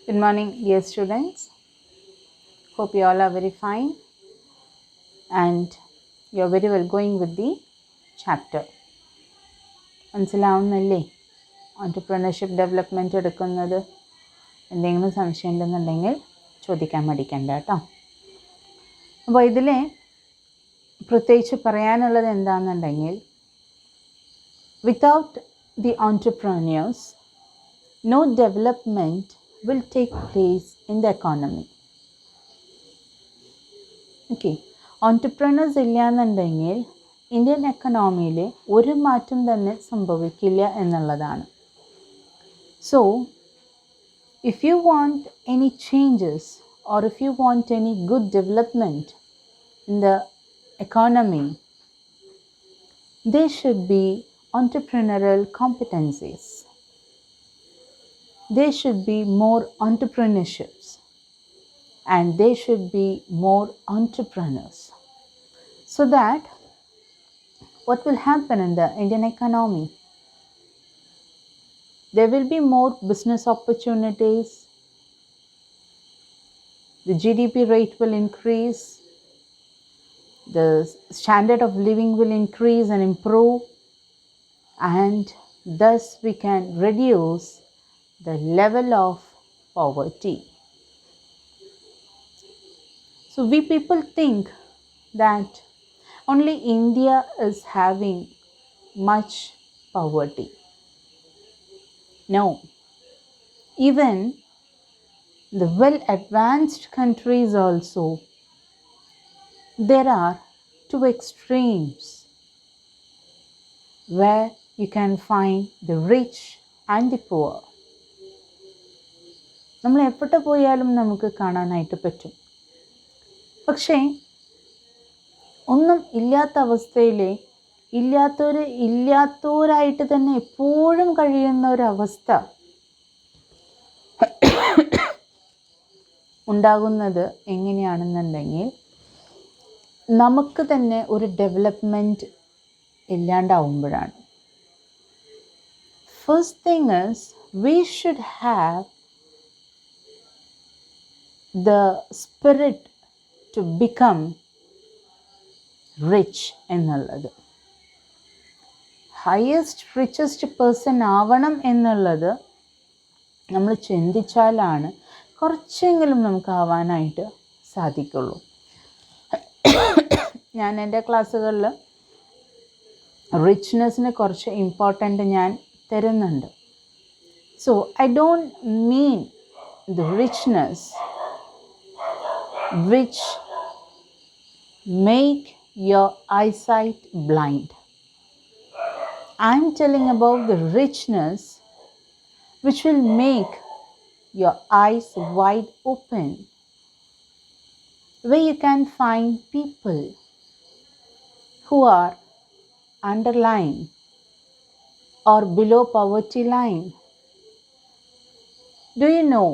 Good morning, dear students. Hope you all are very fine and you are very well going with the chapter. മനസ്സിലാവുന്നല്ലേ entrepreneurship development എടുക്കുന്നത്? എന്തെങ്കിലും സംശയം ഉണ്ടെന്നുണ്ടെങ്കിൽ ചോദിക്കാൻ മടിക്കണ്ട കേട്ടോ. അപ്പോൾ ഇതിൽ പ്രത്യേകിച്ച് പറയാനുള്ളത് എന്താണെന്നുണ്ടെങ്കിൽ, without the entrepreneurs no development will take place in the economy. Okay, entrepreneurs ഇല്ല എന്നുണ്ടെങ്കിൽ ഇന്ത്യൻ എക്കണോമിയിൽ ഒരു മാറ്റം തന്നെ സംഭവിക്കില്ല എന്നുള്ളതാണ്. So if you want any changes or if you want any good development in the economy, there should be entrepreneurial competencies. There should be more entrepreneurships and there should be more entrepreneurs, so that what will happen in the Indian economy? There will be more business opportunities, the GDP rate will increase, the standard of living will increase and improve, and thus we can reduce the level of poverty. So we people think that only India is having much poverty. No, even the well advanced countries also, there are two extremes where you can find the rich and the poor. നമ്മൾ എവിടെ പോയാലും നമുക്ക് കാണാനായിട്ട് പറ്റും. പക്ഷേ ഒന്നും ഇല്ലാത്ത അവസ്ഥയിൽ ഇല്ലാത്തവരായിട്ട് തന്നെ എപ്പോഴും കഴിയുന്ന ഒരവസ്ഥ ഉണ്ടാകുന്നത് എങ്ങനെയാണെന്നുണ്ടെങ്കിൽ, നമുക്ക് തന്നെ ഒരു ഡെവലപ്മെൻറ്റ് ഇല്ലാണ്ടാവുമ്പോഴാണ്. First thing is we should have the spirit to become rich എന്നുള്ളത്. richest person ആവണം എന്നുള്ളത് നമ്മൾ ചിന്തിച്ചാലാണ് കുറച്ചെങ്കിലും നമുക്ക് ആവാനായിട്ട് സാധിക്കുള്ളൂ. ഞാൻ എൻ്റെ ക്ലാസ്സുകളിൽ റിച്ച്നെസ്സിന് കുറച്ച് ഇമ്പോർട്ടൻ്റ് ഞാൻ തരുന്നുണ്ട്. So I don't mean the richness which make your eyesight blind. I'm telling about the richness which will make your eyes wide open, where you can find people who are underlying or below poverty line. Do you know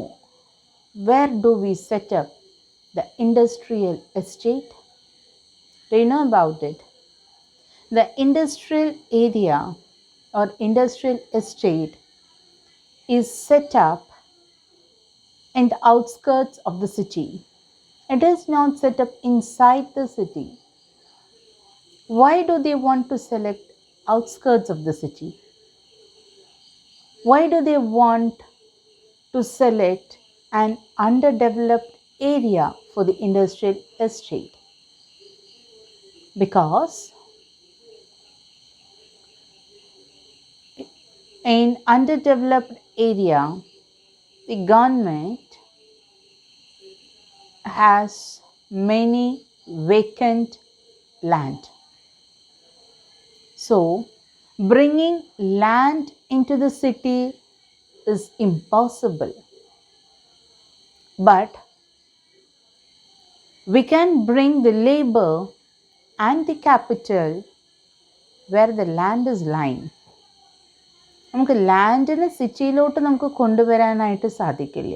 where do we set up the industrial estate? Do you know about it? The industrial area or industrial estate is set up in the outskirts of the city. It is not set up inside the city. Why do they want to select outskirts of the city? Why do they want to select an underdeveloped area for the industrial estate? Because in underdeveloped area, the government has many vacant land. So bringing land into the city is impossible. But we can bring the labor and the capital where the land is lying. നമുക്ക് ലാൻഡിനെ സിറ്റിയിലോട്ട് നമുക്ക് കൊണ്ടുവരാനായിട്ട് സാധിക്കില്ല.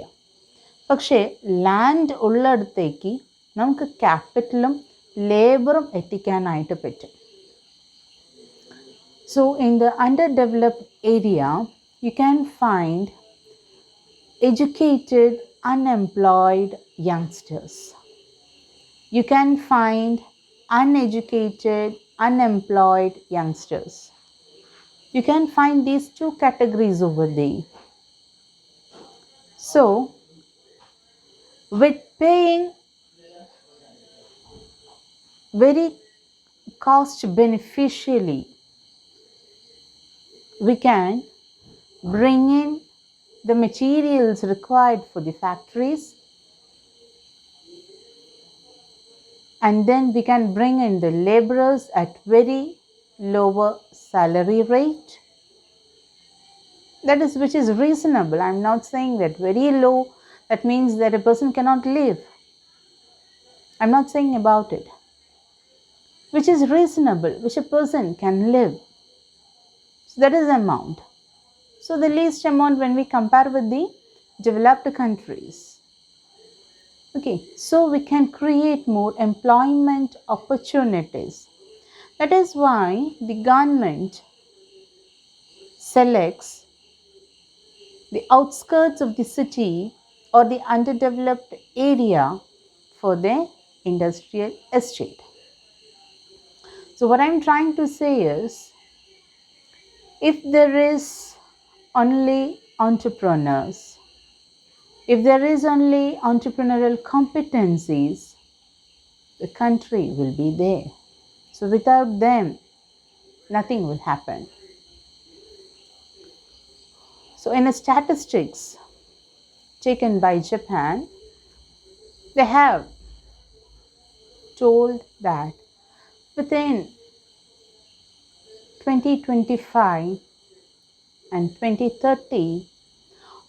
പക്ഷേ land ഉള്ളിടത്തേക്ക് നമുക്ക് ക്യാപിറ്റലും ലേബറും എത്തിക്കാനായിട്ട് പറ്റും. So in the underdeveloped area, you can find educated, unemployed youngsters. You can find uneducated, unemployed youngsters. You can find these two categories over there. So, with paying very cost beneficially, we can bring in the materials required for the factories, and then we can bring in the laborers at very lower salary rate. That is, which is reasonable. I'm not saying that very low, that means that a person cannot live. I'm not saying about it. Which is reasonable, which a person can live. So that is the amount. So the least amount when we compare with the developed countries. Okay, so we can create more employment opportunities. That is why the government selects the outskirts of the city or the underdeveloped area for the industrial estate. So what I'm trying to say is, if there is only entrepreneurs, if there is only entrepreneurial competencies, the country will be there. So without them, nothing will happen. So in a statistics taken by Japan, they have told that within 2025 and 2030,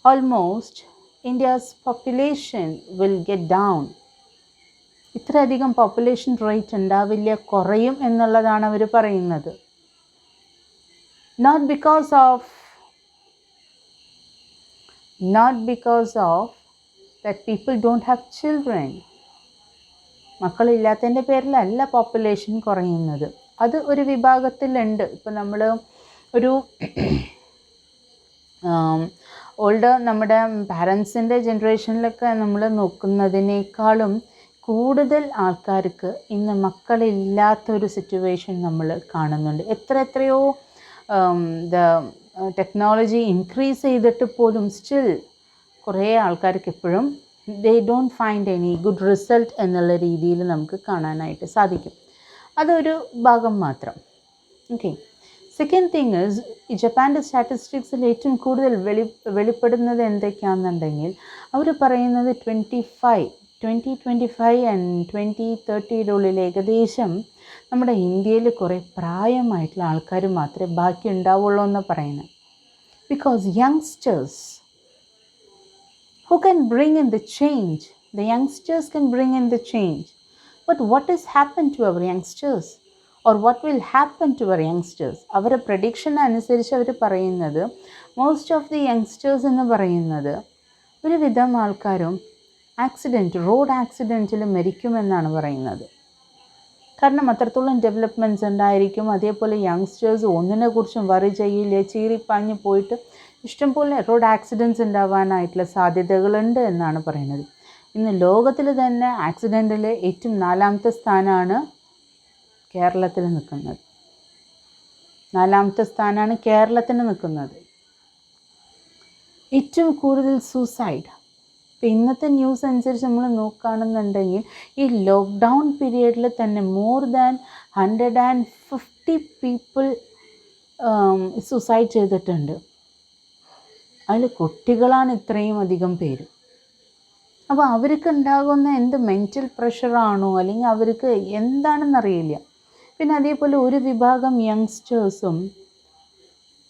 almost India's population will get down. ഇത്രയധികം population rate ഉണ്ടാവില്ല, കുറയും എന്നുള്ളതാണ് അവർ പറയുന്നത്. Not because of that people don't have children. മക്കളില്ലാത്തതിൻ്റെ പേരിലല്ല population കുറയുന്നത്. അത് ഒരു വിഭാഗത്തിലുണ്ട്. ഇപ്പം നമ്മൾ ഒരു ഓൾഡ് നമ്മുടെ പാരൻസിൻ്റെ ജനറേഷനിലൊക്കെ നമ്മൾ നോക്കുന്നതിനേക്കാളും കൂടുതൽ ആൾക്കാർക്ക് ഇന്ന് മക്കളില്ലാത്തൊരു സിറ്റുവേഷൻ നമ്മൾ കാണുന്നുണ്ട്. എത്രയോ ടെക്നോളജി ഇൻക്രീസ് ചെയ്തിട്ട് പോലും സ്റ്റിൽ കുറേ ആൾക്കാർക്ക് ഇപ്പോഴും they don't find any good result എന്നുള്ള രീതിയിൽ നമുക്ക് കാണാനായിട്ട് സാധിക്കും. അതൊരു ഭാഗം മാത്രം. ഓക്കെ, സെക്കൻഡ് തിങ് ഈസ്, ഈ ജപ്പാൻ്റെ സ്റ്റാറ്റിസ്റ്റിക്സിൽ ഏറ്റവും കൂടുതൽ വെളിപ്പെടുന്നത് എന്തൊക്കെയാണെന്നുണ്ടെങ്കിൽ അവർ പറയുന്നത് 2025 ആൻഡ് 2030 ഉള്ളിൽ ഏകദേശം നമ്മുടെ ഇന്ത്യയിൽ കുറേ പ്രായമായിട്ടുള്ള ആൾക്കാർ മാത്രമേ ബാക്കി ഉണ്ടാവുള്ളൂ എന്ന് പറയുന്നത്. Because youngsters who can bring in the change, the youngsters can bring in the change. But what has happened to our youngsters, or what will happen to our youngsters? അവരുടെ പ്രഡിക്ഷൻ അനുസരിച്ച് അവർ പറയുന്നത് മോസ്റ്റ് ഓഫ് ദി യങ്സ്റ്റേഴ്സ് എന്ന് പറയുന്നത് ഒരുവിധം ആൾക്കാരും road ആക്സിഡൻറ്റിൽ മരിക്കുമെന്നാണ് പറയുന്നത്. കാരണം അത്രത്തോളം ഡെവലപ്മെൻറ്റ്സ് ഉണ്ടായിരിക്കും. അതേപോലെ യങ്സ്റ്റേഴ്സ് ഒന്നിനെക്കുറിച്ചും വറി ചെയ്യില്ല, ചീറിപ്പാഞ്ഞ് പോയിട്ട് ഇഷ്ടംപോലെ റോഡ് ആക്സിഡൻറ്റ്സ് ഉണ്ടാവാനായിട്ടുള്ള സാധ്യതകളുണ്ട് എന്നാണ് പറയുന്നത്. ഇന്ന് ലോകത്തിൽ തന്നെ ആക്സിഡൻറ്റിൽ ഏറ്റവും 4ാമത്തെ സ്ഥാനമാണ് കേരളത്തിൽ നിൽക്കുന്നത്. 4ാമത്തെ സ്ഥാനമാണ് കേരളത്തിന് നിൽക്കുന്നത്. ഏറ്റവും കൂടുതൽ സൂസൈഡ്. ഇപ്പം ഇന്നത്തെ ന്യൂസ് അനുസരിച്ച് നമ്മൾ നോക്കുകയാണെന്നുണ്ടെങ്കിൽ ഈ ലോക്ക്ഡൗൺ പീരീഡിൽ തന്നെ മോർ ദാൻ 150 പീപ്പിൾ സൂസൈഡ് ചെയ്തിട്ടുണ്ട്. അതിൽ കുട്ടികളാണ് ഇത്രയും അധികം പേര്. അപ്പോൾ അവർക്ക് ഉണ്ടാകുന്ന എന്ത് മെൻറ്റൽ പ്രഷറാണോ അല്ലെങ്കിൽ അവർക്ക് എന്താണെന്നറിയില്ല. പിന്നെ അതേപോലെ ഒരു വിഭാഗം യങ്സ്റ്റേഴ്സും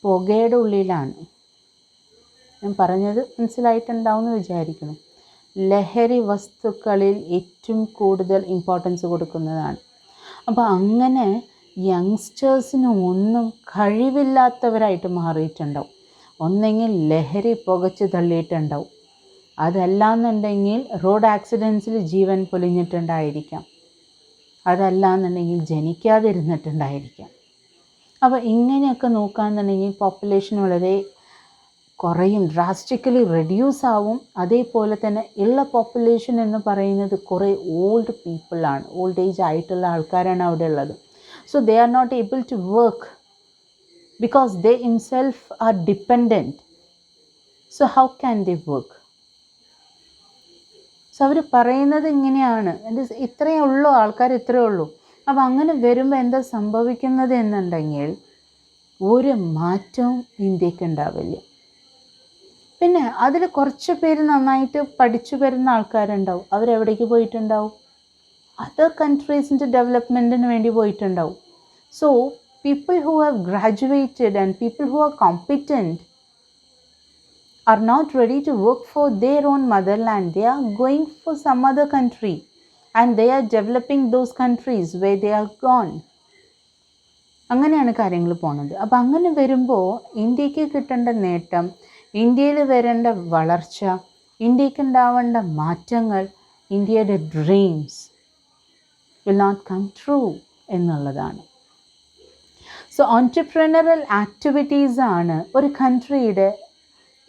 പുകയുടെ ഉള്ളിലാണ്. ഞാൻ പറഞ്ഞത് മനസ്സിലായിട്ടുണ്ടാവും എന്ന് വിചാരിക്കുന്നു. ലഹരി വസ്തുക്കളിൽ ഏറ്റവും കൂടുതൽ ഇമ്പോർട്ടൻസ് കൊടുക്കുന്നതാണ്. അപ്പോൾ അങ്ങനെ യങ്സ്റ്റേഴ്സിന് ഒന്നും കഴിവില്ലാത്തവരായിട്ട് മാറിയിട്ടുണ്ടാവും. ഒന്നെങ്കിൽ ലഹരി പുകച്ച് തള്ളിയിട്ടുണ്ടാവും, അതല്ലാന്നുണ്ടെങ്കിൽ റോഡ് ആക്സിഡൻസിൽ ജീവൻ പൊലിഞ്ഞിട്ടുണ്ടായിരിക്കാം, അതല്ലാന്നുണ്ടെങ്കിൽ ജനിക്കാതിരുന്നിട്ടുണ്ടായിരിക്കാം. അപ്പോൾ ഇങ്ങനെയൊക്കെ നോക്കുകയാണെന്നുണ്ടെങ്കിൽ പോപ്പുലേഷൻ വളരെ കുറയും, ഡ്രാസ്റ്റിക്കലി റെഡ്യൂസ് ആവും. അതേപോലെ തന്നെ ഉള്ള പോപ്പുലേഷൻ എന്ന് പറയുന്നത് കുറേ ഓൾഡ് പീപ്പിളാണ്, ഓൾഡ് ഏജ് ആയിട്ടുള്ള ആൾക്കാരാണ് അവിടെ ഉള്ളത്. So they are not able to work because they himself are dependent. So how can they work? So അവർ പറയുന്നത് ഇങ്ങനെയാണ്, എൻ്റെ ഇത്രയേ ഉള്ളൂ, ആൾക്കാർ ഇത്രയേ ഉള്ളൂ. അപ്പോൾ അങ്ങനെ വരുമ്പോൾ എന്താ സംഭവിക്കുന്നത് എന്നുണ്ടെങ്കിൽ ഒരു മാറ്റവും ഇന്ത്യക്ക് ഉണ്ടാവില്ല. പിന്നെ അതിൽ കുറച്ച് പേര് നന്നായിട്ട് പഠിച്ചു വരുന്ന ആൾക്കാരുണ്ടാവും, അവരെവിടേക്ക് പോയിട്ടുണ്ടാവും? അതർ കൺട്രീസിൻ്റെ ഡെവലപ്മെൻറ്റിന് വേണ്ടി പോയിട്ടുണ്ടാവും. So people who have graduated and people who are competent are not ready to work for their own motherland. They are going for some other country and they are developing those countries where they are gone. അങ്ങനെയാണ് കാര്യങ്ങൾ പോകുന്നത്. അപ്പം അങ്ങനെ വരുമ്പോൾ ഇന്ത്യക്ക് കിട്ടേണ്ട നേട്ടം, ഇന്ത്യയിൽ വരേണ്ട വളർച്ച, ഇന്ത്യക്ക് ഉണ്ടാവേണ്ട മാറ്റങ്ങൾ, ഇന്ത്യയുടെ dreams will not come true എന്നുള്ളതാണ്. സോ ഓൺട്രപ്രനറൽ ആക്ടിവിറ്റീസ് ആണ് ഒരു കൺട്രിയുടെ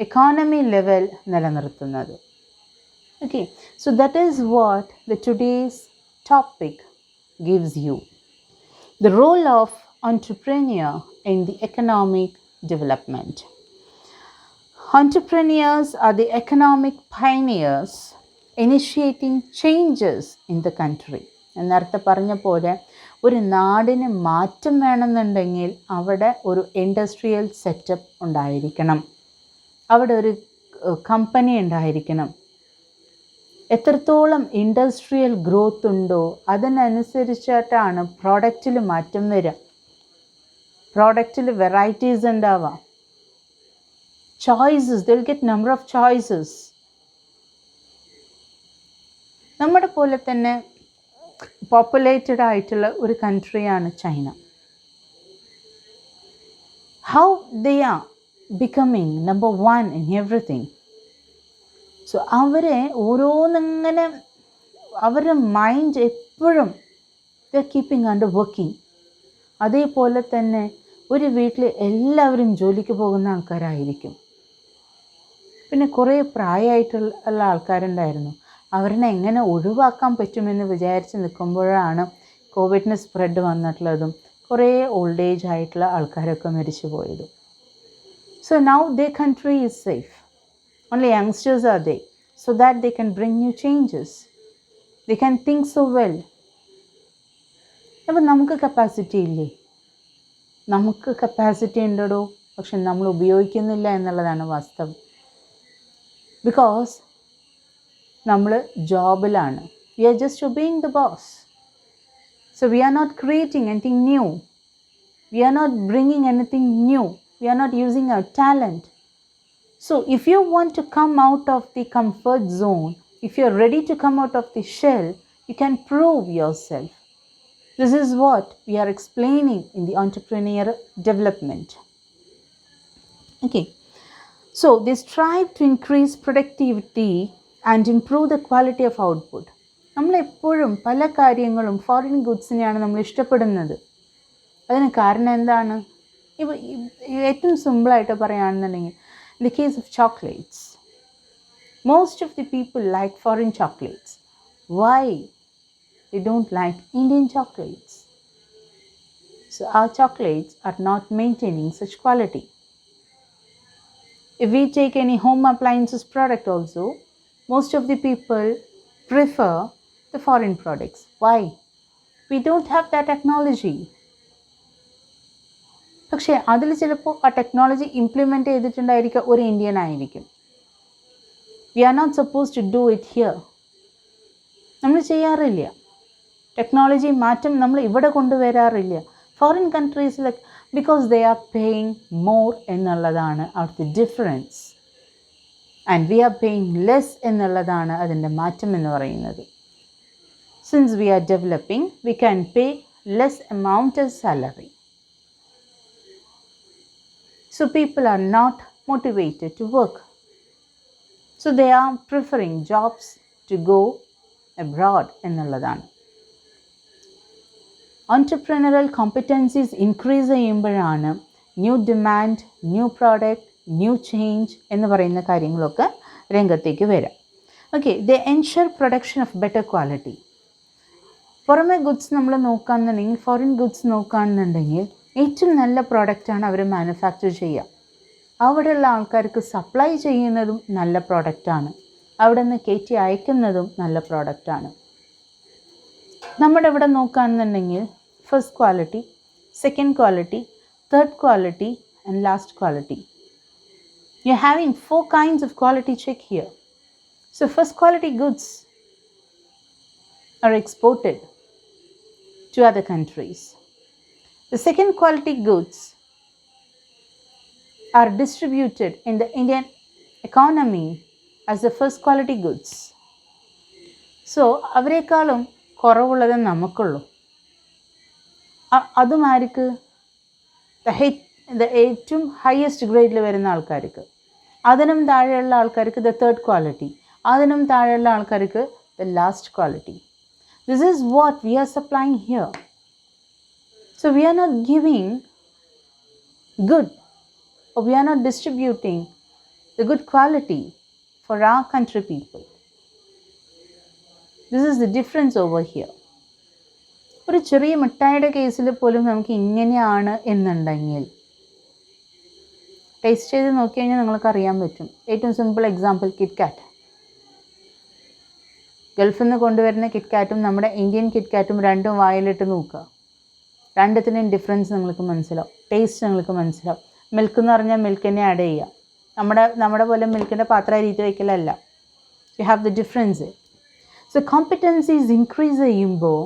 economy level നിലനിർത്തുന്നത്. Okay, so that is what the today's topic gives you. The role of entrepreneur in the economic development. Entrepreneurs are the economic pioneers initiating changes in the country. നേരത്തെ പറഞ്ഞ പോലെ ഒരു നാടിന് മാറ്റം വേണമെന്നുണ്ടെങ്കിൽ അവിടെ ഒരു ഇൻഡസ്ട്രിയൽ സെറ്റപ്പ് ഉണ്ടായിരിക്കണം, അവിടെ ഒരു കമ്പനി ഉണ്ടായിരിക്കണം. എത്രത്തോളം ഇൻഡസ്ട്രിയൽ ഗ്രോത്ത് ഉണ്ടോ അതിനനുസരിച്ചിട്ടാണ് പ്രോഡക്റ്റിൽ മാറ്റം വരിക, പ്രോഡക്റ്റിൽ വെറൈറ്റീസ് ഉണ്ടാവാം, choices, they will get number of choices. നമ്മുടെ പോലെ തന്നെ പോപ്പുലേറ്റഡ് ആയിട്ടുള്ള ഒരു കൺട്രിയാണ് China. How they are becoming number one in everything. So അവരെ ഓരോന്നിങ്ങനെ അവരുടെ മൈൻഡ് എപ്പോഴും ദേ കീപ്പിംഗ് അണ്ടർ വർക്കിംഗ്. അതേപോലെ തന്നെ ഒരു വീട്ടിൽ എല്ലാവരും ജോലിക്ക് പോകുന്ന ആൾക്കാരായിരിക്കും. പിന്നെ കുറേ പ്രായമായിട്ടുള്ള ആൾക്കാരുണ്ടായിരുന്നു, അവരെ എങ്ങനെ ഒഴിവാക്കാൻ പറ്റുമെന്ന് വിചാരിച്ച് നിൽക്കുമ്പോഴാണ് കോവിഡിന് സ്പ്രെഡ് വന്നിട്ടുള്ളതും കുറേ ഓൾഡ് ഏജ് ആയിട്ടുള്ള ആൾക്കാരൊക്കെ മരിച്ചു പോയതും. So now their country is safe. Only youngsters are there, so that they can bring new changes. They can think so well. അപ്പോൾ നമുക്ക് കപ്പാസിറ്റി ഇല്ലേ? നമുക്ക് കപ്പാസിറ്റി ഉണ്ടോ, പക്ഷെ നമ്മൾ ഉപയോഗിക്കുന്നില്ല എന്നുള്ളതാണ് വാസ്തവം. ബിക്കോസ് നമ്മൾ ജോബിലാണ്. We are just obeying the boss. So we are not creating anything new. We are not bringing anything new. We are not using our talent. So if you want to come out of the comfort zone, if you are ready to come out of the shell, you can prove yourself. This is what we are explaining in the entrepreneur development. Okay. So they strive to increase productivity and improve the quality of output. നമ്മൾ എപ്പോഴും പല കാര്യങ്ങളും foreign ഗുഡ്സിനെയാണ് നമ്മൾ ഇഷ്ടപ്പെടുന്നത്. അതിന് കാരണം എന്താണ്? ഇപ്പോൾ ഏറ്റവും സിമ്പിളായിട്ട് പറയുകയാണെന്നുണ്ടെങ്കിൽ, in the case of chocolates, most of the people like foreign chocolates. Why they don't like Indian chocolates? So our chocolates are not maintaining such quality. If we take any home appliances product also, most of the people prefer the foreign products. Why? We don't have that technology. പക്ഷേ അതിൽ ചിലപ്പോൾ ആ technology implement ചെയ്തിട്ടുണ്ടായിരിക്കുക ഒരു Indian ആയിരിക്കും. We are not suppose to do it here. നമ്മൾ ചെയ്യാറില്ല. Technology മാറ്റം നമ്മൾ ഇവിടെ കൊണ്ടുവരാറില്ല. ഫോറിൻ കൺട്രീസിലൊക്കെ because they are paying more എന്നുള്ളതാണ് അവിടുത്തെ difference, and we are paying less എന്നുള്ളതാണ് അതിൻ്റെ മാറ്റം എന്ന് പറയുന്നത്. Since we are developing, we can pay less amount of salary. So people are not motivated to work. So they are preferring jobs to go abroad എന്നുള്ളതാണ്. Entrepreneurial competencies increase ചെയ്യുമ്പോഴാണ് new demand, new product, new change എന്ന് പറയുന്ന കാര്യങ്ങളൊക്കെ രംഗത്തേക്ക് വരാം. Okay, the ensure production of better quality. പുറമെ goods നമ്മൾ നോക്കുകയാണെന്നുണ്ടെങ്കിൽ, ഫോറിൻ ഗുഡ്സ് നോക്കുകയാണെന്നുണ്ടെങ്കിൽ ഏറ്റവും നല്ല പ്രോഡക്റ്റാണ് അവർ മാനുഫാക്ചർ ചെയ്യുക. അവിടെയുള്ള ആൾക്കാർക്ക് സപ്ലൈ ചെയ്യുന്നതും നല്ല പ്രോഡക്റ്റാണ്, അവിടെ നിന്ന് കയറ്റി അയക്കുന്നതും നല്ല പ്രോഡക്റ്റാണ്. നമ്മുടെ ഇവിടെ നോക്കുകയാണെന്നുണ്ടെങ്കിൽ first quality, second quality, third quality and last quality. You are having 4 kinds of quality check here. So first quality goods are exported to other countries. The second quality goods are distributed in the Indian economy as the first quality goods. So അവരെക്കാളും കുറവുള്ളത് നമുക്കുള്ളൂ. അതും ആർക്ക്? ഏറ്റവും highest ഗ്രേഡിൽ വരുന്ന ആൾക്കാർക്ക്. അതിനും താഴെയുള്ള ആൾക്കാർക്ക് the third quality, അതിനും താഴെയുള്ള ആൾക്കാർക്ക് the last quality. This is what we are supplying here. So we are not giving good, or we are not distributing the good quality for our country people. This is the difference over here. ഒരു ചെറിയ മിഠായിയുടെ കേസിൽ പോലും നമുക്ക് ഇങ്ങനെയാണ് എന്നുണ്ടെങ്കിൽ taste ചെയ്ത് നോക്കി കഴിഞ്ഞാൽ നിങ്ങൾക്ക് അറിയാൻ പറ്റും. ഏറ്റവും സിമ്പിൾ എക്സാമ്പിൾ കിറ്റ്കാറ്റ്. ഗൾഫിൽ നിന്ന് കൊണ്ടുവരുന്ന കിറ്റ്കാറ്റും നമ്മുടെ ഇന്ത്യൻ കിറ്റ്കാറ്റും രണ്ടും വായിലിട്ട് നോക്കുക, രണ്ടത്തിൻ്റെയും ഡിഫറൻസ് നിങ്ങൾക്ക് മനസ്സിലാവും, ടേസ്റ്റ് നിങ്ങൾക്ക് മനസ്സിലാവും. മിൽക്ക് എന്ന് പറഞ്ഞാൽ മിൽക്കിനെ ആഡ് ചെയ്യുക, നമ്മുടെ പോലെ മിൽക്കിൻ്റെ പാത്രം രീതി വയ്ക്കലല്ല. You have the difference. So competencies increase ചെയ്യുമ്പോൾ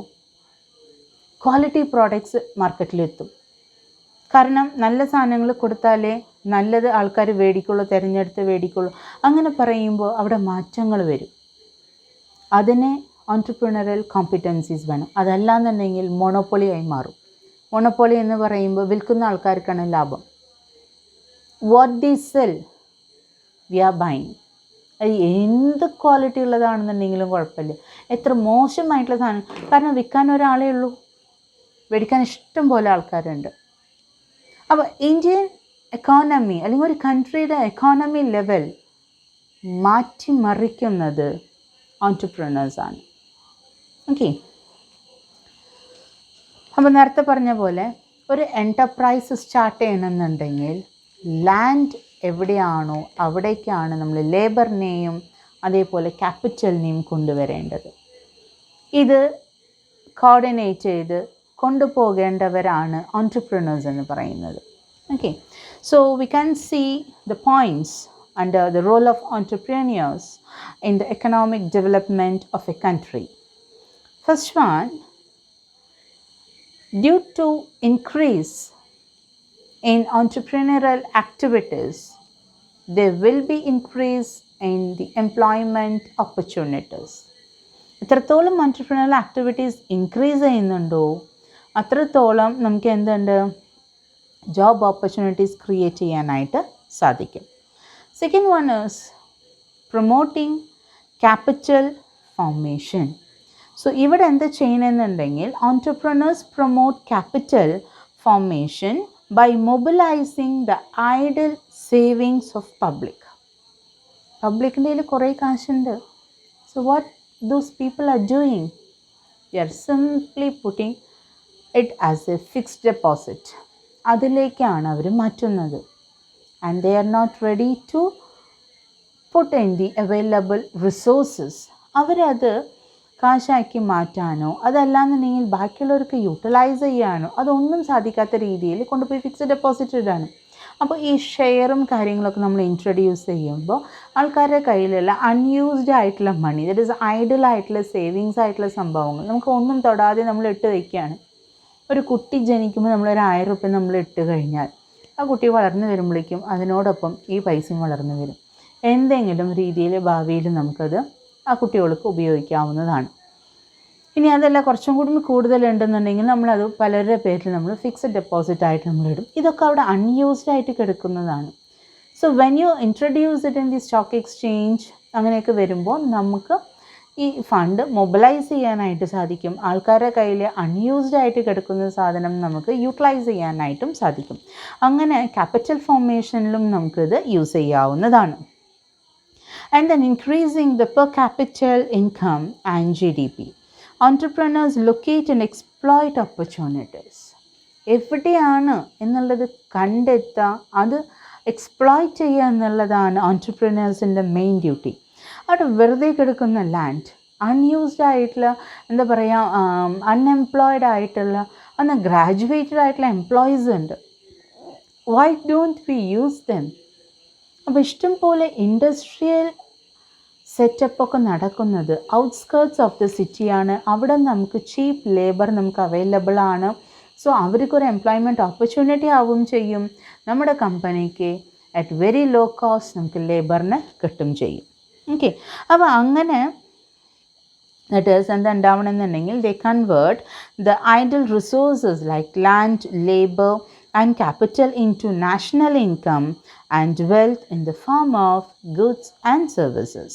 ക്വാളിറ്റി പ്രോഡക്ട്സ് മാർക്കറ്റിലെത്തും. കാരണം നല്ല സാധനങ്ങൾ കൊടുത്താലേ നല്ലത് ആൾക്കാർ മേടിക്കുള്ളൂ, തിരഞ്ഞെടുത്ത് മേടിക്കുള്ളൂ. അങ്ങനെ പറയുമ്പോൾ അവിടെ മാറ്റങ്ങൾ വരും. അതിനെ ഓൺട്രപ്രണറിയൽ കോമ്പറ്റൻസീസ് വേണം. അതല്ലാന്നുണ്ടെങ്കിൽ മൊണോപ്പൊളി ആയി മാറും. മൊണോപ്പൊളി എന്ന് പറയുമ്പോൾ വിൽക്കുന്ന ആൾക്കാർക്കാണ് ലാഭം. What they sell we are buying. അത് എന്ത് ക്വാളിറ്റി ഉള്ളതാണെന്നുണ്ടെങ്കിലും കുഴപ്പമില്ല, എത്ര മോശമായിട്ടുള്ള സാധനം, കാരണം വിൽക്കാൻ ഒരാളേ ഉള്ളൂ, മേടിക്കാൻ ഇഷ്ടം പോലെ ആൾക്കാരുണ്ട്. അപ്പോൾ ഇന്ത്യൻ എക്കോണമി അല്ലെങ്കിൽ ഒരു കൺട്രിയുടെ എക്കോണമി ലെവൽ മാറ്റിമറിക്കുന്നത് ഓൺട്രപ്രണേഴ്സാണ്. ഓക്കെ, അപ്പോൾ നേരത്തെ പറഞ്ഞ പോലെ ഒരു എൻ്റർപ്രൈസ് സ്റ്റാർട്ട് ചെയ്യണമെന്നുണ്ടെങ്കിൽ ലാൻഡ് എവിടെയാണോ അവിടേക്കാണ് നമ്മൾ ലേബറിനെയും അതേപോലെ ക്യാപിറ്റലിനെയും കൊണ്ടുവരേണ്ടത്. ഇത് കോർഡിനേറ്റ് ചെയ്ത് കൊണ്ടുപോകേണ്ടവരാണ് ഓൺട്രപ്രണേഴ്സ് എന്ന് പറയുന്നത്. Okay, so we can see the points under the role of entrepreneurs in the economic development of a country. First one, due to increase in entrepreneurial activities, there will be increase in the employment opportunities. എത്രത്തോളം entrepreneurial activities increase ചെയ്യുന്നുണ്ടോ അത്രത്തോളം നമുക്ക് എന്തുണ്ട്, job opportunities create ചെയ്യാനായിട്ട് സാധിക്കും. Second one is promoting capital formation. So ഇവിടെ എന്താ ചെയ്യണമെന്നുണ്ടെങ്കിൽ entrepreneurs promote capital formation by mobilizing the idle savings of public. പബ്ലിക്കിൻ്റെ കയ്യിൽ കുറേ കാശുണ്ട്. So what those people are doing? They are simply putting it as a fixed deposit. അതിലേക്കാണ് അവർ മാറ്റുന്നത്. And they are not ready to put in the available resources. അവരത് കാശാക്കി മാറ്റാനോ അതല്ലാന്നുണ്ടെങ്കിൽ ബാക്കിയുള്ളവർക്ക് utilise ചെയ്യാനോ അതൊന്നും സാധിക്കാത്ത രീതിയിൽ കൊണ്ടുപോയി ഫിക്സഡ് ഡെപ്പോസിറ്റ് ഇടാണ്. അപ്പോൾ ഈ ഷെയറും കാര്യങ്ങളൊക്കെ നമ്മൾ ഇൻട്രൊഡ്യൂസ് ചെയ്യുമ്പോൾ ആൾക്കാരുടെ കയ്യിലുള്ള അൺയൂസ്ഡ് ആയിട്ടുള്ള മണി, ദറ്റ് ഈസ് ഐഡിൽ ആയിട്ടുള്ള സേവിങ്സ് ആയിട്ടുള്ള സംഭവങ്ങൾ നമുക്ക് ഒന്നും തൊടാതെ നമ്മൾ ഇട്ട് വയ്ക്കുകയാണ്. ഒരു കുട്ടി ജനിക്കുമ്പോൾ നമ്മളൊരു 1000 രൂപ നമ്മൾ ഇട്ട് കഴിഞ്ഞാൽ ആ കുട്ടി വളർന്നു വരുമ്പോഴേക്കും അതിനോടൊപ്പം ഈ പൈസയും വളർന്നു വരും. എന്തെങ്കിലും രീതിയിൽ ഭാവിയിൽ നമുക്കത് ആ കുട്ടികൾക്ക് ഉപയോഗിക്കാവുന്നതാണ്. ഇനി അതല്ല കുറച്ചും കൂടി കൂടുതലുണ്ടെന്നുണ്ടെങ്കിൽ നമ്മളത് പലരുടെ പേരിൽ നമ്മൾ ഫിക്സഡ് ഡെപ്പോസിറ്റ് ആയിട്ട് നമ്മളിടും. ഇതൊക്കെ അവിടെ അൺയൂസ്ഡ് ആയിട്ട് കിടക്കുന്നതാണ്. So when you introduce it in the stock exchange അങ്ങനെയൊക്കെ വരുമ്പോൾ നമുക്ക് ഈ ഫണ്ട് മൊബിലൈസ് ചെയ്യാനായിട്ട് സാധിക്കും. ആൾക്കാരുടെ കയ്യിൽ അൺയൂസ്ഡ് ആയിട്ട് കിടക്കുന്ന സാധനം നമുക്ക് യൂട്ടിലൈസ് ചെയ്യാനായിട്ടും സാധിക്കും. അങ്ങനെ ക്യാപിറ്റൽ ഫോർമേഷനിലും നമുക്കിത് യൂസ് ചെയ്യാവുന്നതാണ്. And then increasing the per capita income and GDP. Entrepreneurs locate and exploit opportunities. എവിടെയാണ് എന്നുള്ളത് കണ്ടെത്തുക, അത് എക്സ്പ്ലോയിറ്റ് ചെയ്യുക എന്നുള്ളതാണ് ഓൺട്രപ്രനേഴ്സിൻ്റെ മെയിൻ ഡ്യൂട്ടി. അവിടെ വെറുതെ കിടക്കുന്ന ലാൻഡ്, അൺയൂസ്ഡ് ആയിട്ടുള്ള എന്താ പറയുക, അൺഎംപ്ലോയിഡ് ആയിട്ടുള്ള അന്ന് ഗ്രാജുവേറ്റഡ് ആയിട്ടുള്ള എംപ്ലോയീസ് ഉണ്ട്. Why don't we use dum? അപ്പോൾ ഇഷ്ടം പോലെ ഇൻഡസ്ട്രിയൽ സെറ്റപ്പൊക്കെ നടക്കുന്നത് ഔട്ട്സ്കേർട്സ് ഓഫ് ദ സിറ്റിയാണ്. അവിടെ നമുക്ക് ചീപ്പ് ലേബർ നമുക്ക് അവൈലബിൾ ആണ്. സോ അവർക്കൊരു എംപ്ലോയ്മെൻറ്റ് ഓപ്പർച്യൂണിറ്റി ആവും ചെയ്യും. നമ്മുടെ കമ്പനിക്ക് അറ്റ് വെരി ലോ കോസ്റ്റ് നമുക്ക് ലേബറിന് കിട്ടും ചെയ്യും. ഓക്കെ, അപ്പോൾ അങ്ങനെ that is എന്താ ഉണ്ടാവണമെന്നുണ്ടെങ്കിൽ they convert the idle resources like land, labor and capital into national income and wealth in the form of goods and services.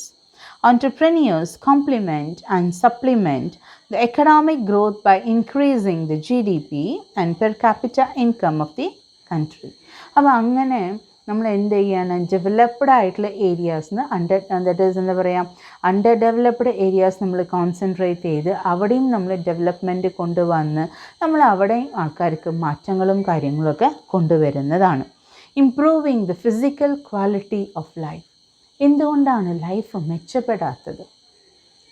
Entrepreneurs complement and supplement the economic growth by increasing the GDP and per capita income of the country. അപ്പോൾ അങ്ങനെ നമ്മൾ എന്ത് ചെയ്യാണ്, developed ആയിട്ടുള്ള ഏരിയാസിന് that is എന്താ പറയുക, under developed areas നമ്മൾ concentrate ചെയ്ത് അവിടെയും നമ്മൾ ഡെവലപ്മെൻറ്റ് കൊണ്ടുവന്ന് നമ്മൾ അവിടെയും ആൾക്കാർക്ക് മാറ്റങ്ങളും കാര്യങ്ങളൊക്കെ കൊണ്ടുവരുന്നതാണ്. Improving the physical quality of life. എന്തുകൊണ്ടാണ് ലൈഫ് മെച്ചപ്പെടാത്തത്?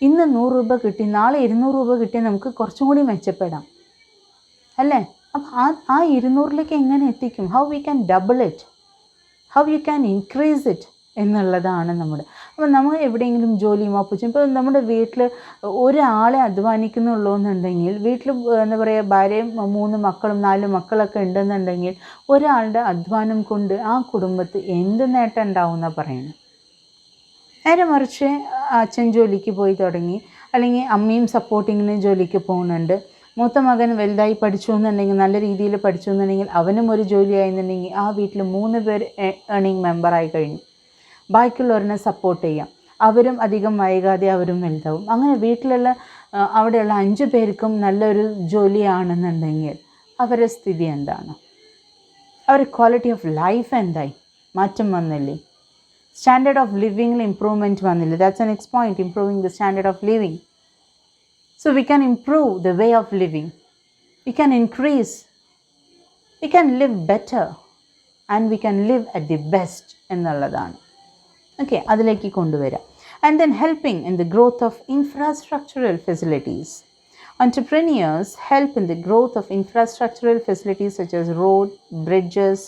ഇന്ന് 100 രൂപ കിട്ടി, നാളെ 200 രൂപ കിട്ടി, നമുക്ക് കുറച്ചും കൂടി മെച്ചപ്പെടാം അല്ലേ? അപ്പം ആ 200ലേക്ക് എങ്ങനെ എത്തിക്കും? How we can double it, how you can increase it എന്നുള്ളതാണ് നമ്മുടെ. അപ്പം നമ്മൾ എവിടെയെങ്കിലും ജോലിയും ഓപ്പർച്യൂണിറ്റി, ഇപ്പോൾ നമ്മുടെ വീട്ടിൽ ഒരാളെ അധ്വാനിക്കുന്നുള്ളൂ എന്നുണ്ടെങ്കിൽ, വീട്ടിൽ എന്താ പറയുക, ഭാര്യയും 3 മക്കളും 4 മക്കളൊക്കെ ഉണ്ടെന്നുണ്ടെങ്കിൽ ഒരാളുടെ അധ്വാനം കൊണ്ട് ആ കുടുംബത്തിൽ എന്ത് നേട്ടം ഉണ്ടാവും എന്നാണ് പറയുന്നത്. നേരെ മറിച്ച് അച്ഛൻ ജോലിക്ക് പോയി തുടങ്ങി, അല്ലെങ്കിൽ അമ്മയും സപ്പോർട്ടിങ്ങിന് ജോലിക്ക് പോകുന്നുണ്ട്, മൂത്ത മകൻ വലുതായി പഠിച്ചു എന്നുണ്ടെങ്കിൽ, നല്ല രീതിയിൽ പഠിച്ചു എന്നുണ്ടെങ്കിൽ, അവനും ഒരു ജോലിയായിരുന്നുണ്ടെങ്കിൽ ആ വീട്ടിൽ 3 പേർ ഏണിംഗ് മെമ്പറായി കഴിഞ്ഞു. ബാക്കിയുള്ളവരെ സപ്പോർട്ട് ചെയ്യാം, അവരും അധികം വൈകാതെ അവരും വലുതാവും. അങ്ങനെ വീട്ടിലുള്ള അവിടെയുള്ള 5 പേർക്കും നല്ലൊരു ജോലിയാണെന്നുണ്ടെങ്കിൽ അവരുടെ സ്ഥിതി എന്താണ്? അവരുടെ ക്വാളിറ്റി ഓഫ് ലൈഫ് എന്തായി? മാറ്റം വന്നില്ലേ? സ്റ്റാൻഡേർഡ് ഓഫ് ലിവിങ്ങിൽ ഇംപ്രൂവ്മെൻറ്റ് വന്നില്ല. That's A next point, improving the standard of living. So we can improve the way of living, we can increase, we can live better and we can live at the best എന്നുള്ളതാണ്. Okay, അതിലേക്ക് കൊണ്ടുവരാം. And then helping in the growth of infrastructural facilities. Entrepreneurs help in the growth of infrastructural facilities such as road, bridges,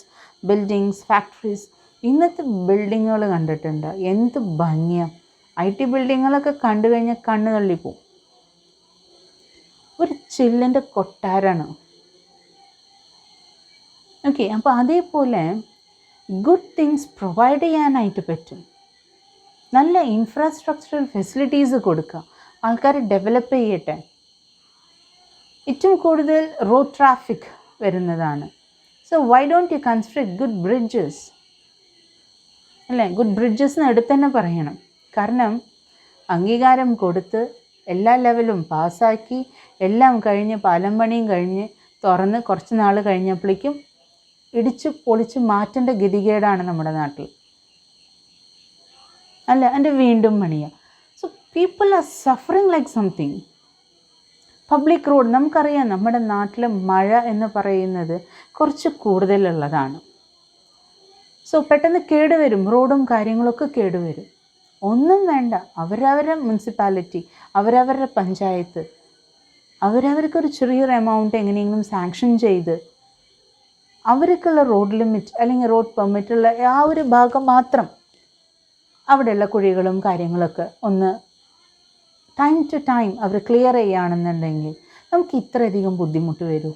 buildings, factories. ഇന്നത്തെ ബിൽഡിങ്ങുകൾ കണ്ടിട്ടുണ്ട്, എന്ത് ഭംഗിയാണ്. IT ബിൽഡിങ്ങുകളൊക്കെ കണ്ടു കഴിഞ്ഞാൽ കണ്ണ് തള്ളിപ്പോവും. ഒരു ചില്ലിൻ്റെ കൊട്ടാരാണ്. ഓക്കെ, അപ്പോൾ അതേപോലെ ഗുഡ് തിങ്സ് പ്രൊവൈഡ് ചെയ്യാനായിട്ട് പറ്റും. നല്ല ഇൻഫ്രാസ്ട്രക്ചറൽ ഫെസിലിറ്റീസ് കൊടുക്കുക, ആൾക്കാർ ഡെവലപ്പ് ചെയ്യട്ടെ. ഏറ്റവും കൂടുതൽ റോഡ് ട്രാഫിക് വരുന്നതാണ്. So why don't you construct good bridges അല്ലേ? ഗുഡ് ബ്രിഡ്ജസിന് എടുത്ത് തന്നെ പറയണം. കാരണം അംഗീകാരം കൊടുത്ത് എല്ലാ ലെവലും പാസ്സാക്കി എല്ലാം കഴിഞ്ഞ് പാലം പണിയും കഴിഞ്ഞ് തുറന്ന് കുറച്ച് നാൾ കഴിഞ്ഞപ്പോഴേക്കും ഇടിച്ച് പൊളിച്ച് മാറ്റേണ്ട ഗതികേടാണ് നമ്മുടെ നാട്ടിൽ അല്ല, എൻ്റെ വീണ്ടും പണിയാണ്. So people are suffering like something. Public road നമുക്കറിയാം, നമ്മുടെ നാട്ടിൽ മഴ എന്ന് പറയുന്നത് കുറച്ച് കൂടുതലുള്ളതാണ്. സോ പെട്ടെന്ന് കേടുവരും, റോഡും കാര്യങ്ങളൊക്കെ കേടുവരും. ഒന്നും വേണ്ട, അവരവരുടെ മുനിസിപ്പാലിറ്റി, അവരവരുടെ പഞ്ചായത്ത് അവരവർക്കൊരു ചെറിയൊരു എമൗണ്ട് എങ്ങനെയെങ്കിലും സാങ്ഷൻ ചെയ്ത് അവർക്കുള്ള റോഡ് ലിമിറ്റ് അല്ലെങ്കിൽ റോഡ് പെർമിറ്റുള്ള ആ ഒരു ഭാഗം മാത്രം അവിടെയുള്ള കുഴികളും കാര്യങ്ങളൊക്കെ ഒന്ന് ടൈം ടു ടൈം അവർ ക്ലിയർ ചെയ്യുകയാണെന്നുണ്ടെങ്കിൽ നമുക്ക് ഇത്രയധികം ബുദ്ധിമുട്ട് വരും.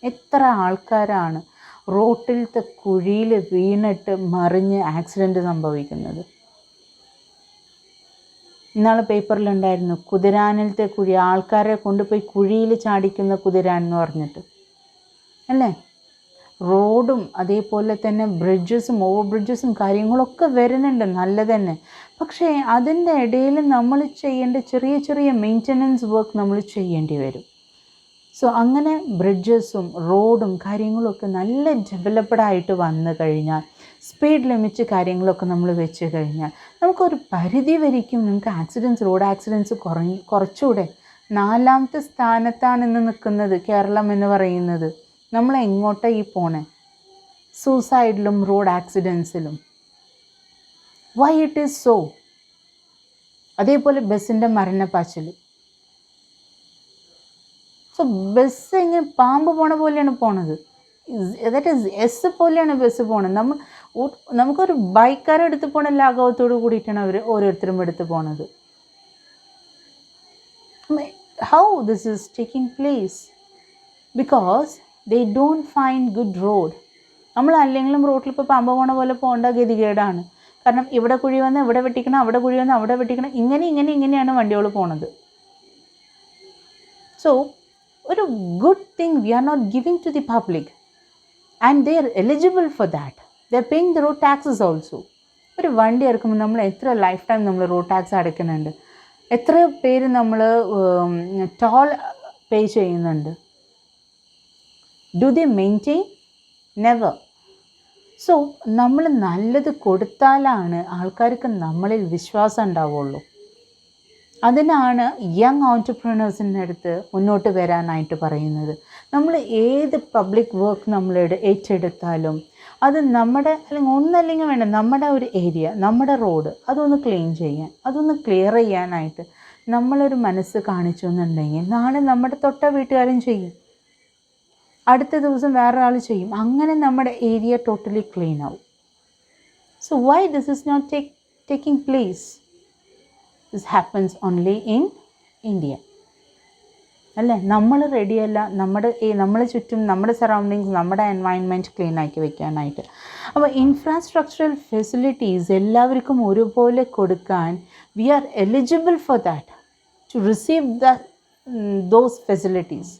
എത്ര ആൾക്കാരാണ് റോട്ടിലത്തെ കുഴിയിൽ വീണിട്ട് മറിഞ്ഞ് ആക്സിഡൻറ്റ് സംഭവിക്കുന്നത്. ഇന്നാൾ പേപ്പറിലുണ്ടായിരുന്നു, കുതിരാനിലത്തെ കുഴി, ആൾക്കാരെ കൊണ്ടുപോയി കുഴിയിൽ ചാടിക്കുന്ന കുതിരാൻ എന്ന് പറഞ്ഞിട്ട് അല്ലേ. റോഡും അതേപോലെ തന്നെ ബ്രിഡ്ജസും ഓവർ ബ്രിഡ്ജസും കാര്യങ്ങളൊക്കെ വരുന്നുണ്ട്, നല്ലത് തന്നെ. പക്ഷേ അതിൻ്റെ ഇടയിൽ നമ്മൾ ചെയ്യേണ്ട ചെറിയ ചെറിയ മെയിൻ്റനൻസ് വർക്ക് നമ്മൾ ചെയ്യേണ്ടി വരും. സോ അങ്ങനെ ബ്രിഡ്ജസും റോഡും കാര്യങ്ങളൊക്കെ നല്ല ഡെവലപ്ഡ് ആയിട്ട് വന്നു കഴിഞ്ഞാൽ, സ്പീഡ് ലിമിറ്റ് കാര്യങ്ങളൊക്കെ നമ്മൾ വെച്ച് കഴിഞ്ഞാൽ നമുക്കൊരു പരിധി വരയ്ക്കും നമുക്ക് റോഡ് ആക്സിഡൻസ് കുറച്ചുകൂടെ. 4ാമത്തെ സ്ഥാനത്താണ് ഇന്ന് നിൽക്കുന്നത് കേരളം എന്ന് പറയുന്നത്. നമ്മൾ എങ്ങോട്ടാണ് ഈ പോണേ? സൂസൈഡിലും റോഡ് ആക്സിഡൻസിലും. Why it is so? അതേപോലെ ബസ്സിൻ്റെ മരണപ്പാച്ചിൽ. സോ ബസ് ഇങ്ങനെ പാമ്പ് പോണ പോലെയാണ് പോണത്. ദാറ്റ് ഈസ് എസ് പോലെയാണ് ബസ് പോണത്. നമുക്കൊരു ബൈക്കാരെ എടുത്ത് പോണ ലാഘവത്തോട് കൂടിയിട്ടാണ് അവർ ഓരോരുത്തരും എടുത്ത് പോണത്. How this is taking place? Because they don't find good road. നമ്മൾ അല്ലെങ്കിലും റോഡിൽ ഇപ്പോൾ പാമ്പ് പോണ പോലെ പോകേണ്ട ഗതികേടാണ്. കാരണം ഇവിടെ കുഴി വന്ന് ഇവിടെ വെട്ടിക്കണം, അവിടെ കുഴി വന്ന് അവിടെ വെട്ടിക്കണം, ഇങ്ങനെയാണ് വണ്ടികൾ പോണത്. സോ ഒരു good thing we are not giving to the public and they are eligible for that. They are paying the road taxes also. ഒരു വണ്ടി ഇറക്കുമ്പോൾ നമ്മൾ എത്ര ലൈഫ് ടൈം നമ്മൾ റോഡ് ടാക്സ് അടയ്ക്കുന്നുണ്ട്? എത്ര പേര് നമ്മൾ ടോൾ പേ ചെയ്യുന്നുണ്ട്? Do they maintain? Never. So നമ്മൾ നല്ലത് കൊടുത്താലാണ് ആൾക്കാർക്ക് നമ്മളിൽ വിശ്വാസം ഉണ്ടാവുള്ളൂ. അതിനാണ് യങ് ഓൺടർപ്രണേഴ്സിൻ്റെ അടുത്ത് മുന്നോട്ട് വരാനായിട്ട് പറയുന്നത്. നമ്മൾ ഏത് പബ്ലിക് വർക്ക് നമ്മൾ ഏറ്റെടുത്താലും അത് നമ്മുടെ ഒന്നല്ലെങ്കിൽ വേണ്ട നമ്മുടെ ഒരു ഏരിയ, നമ്മുടെ റോഡ് അതൊന്ന് ക്ലീൻ ചെയ്യാൻ, അതൊന്ന് ക്ലിയർ ചെയ്യാനായിട്ട് നമ്മളൊരു മനസ്സ് കാണിച്ചു എന്നുണ്ടെങ്കിൽ നാളെ നമ്മുടെ തൊട്ട വീട്ടുകാരും ചെയ്യും, അടുത്ത ദിവസം വേറെ ആൾ ചെയ്യും. അങ്ങനെ നമ്മുടെ ഏരിയ ടോട്ടലി ക്ലീൻ ആവും. So why this is not taking place? This happens only in India. അല്ലേ? നമ്മൾ റെഡിയല്ല നമ്മളെ ചുറ്റും നമ്മുടെ സറൗണ്ടിങ്സ്, നമ്മുടെ എൻവയൺമെൻറ്റ് ക്ലീൻ ആക്കി വെക്കാനായിട്ട്. അപ്പോൾ ഇൻഫ്രാസ്ട്രക്ചറൽ ഫെസിലിറ്റീസ് എല്ലാവർക്കും ഒരുപോലെ കൊടുക്കാൻ we are eligible for that to receive those facilities.